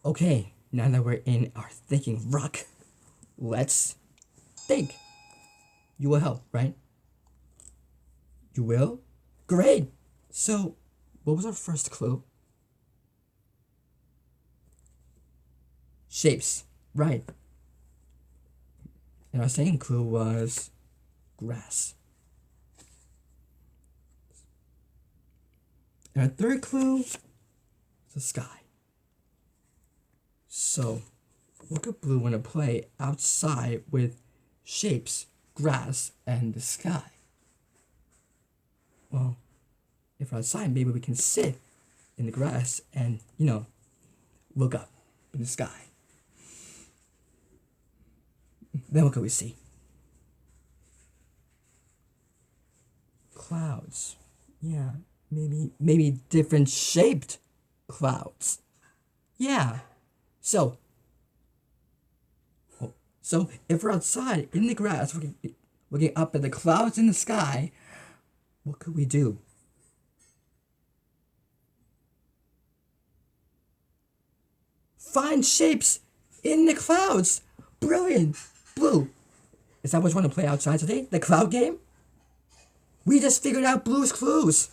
Okay, now that we're in our thinking rock, let's think. You will help, right? You will? Great! So, what was our first clue? Shapes, right. And our second clue was grass. And our third clue is the sky. So, what could Blue want to play outside with shapes, grass, and the sky? Well, if we're outside, maybe we can sit in the grass and, look up in the sky. Then what could we see? Clouds. Yeah, maybe different shaped clouds. Yeah. So, so if we're outside in the grass, looking up at the clouds in the sky, what could we do? Find shapes in the clouds. Brilliant. Blue, is that what you want to play outside today? The cloud game? We just figured out Blue's clues.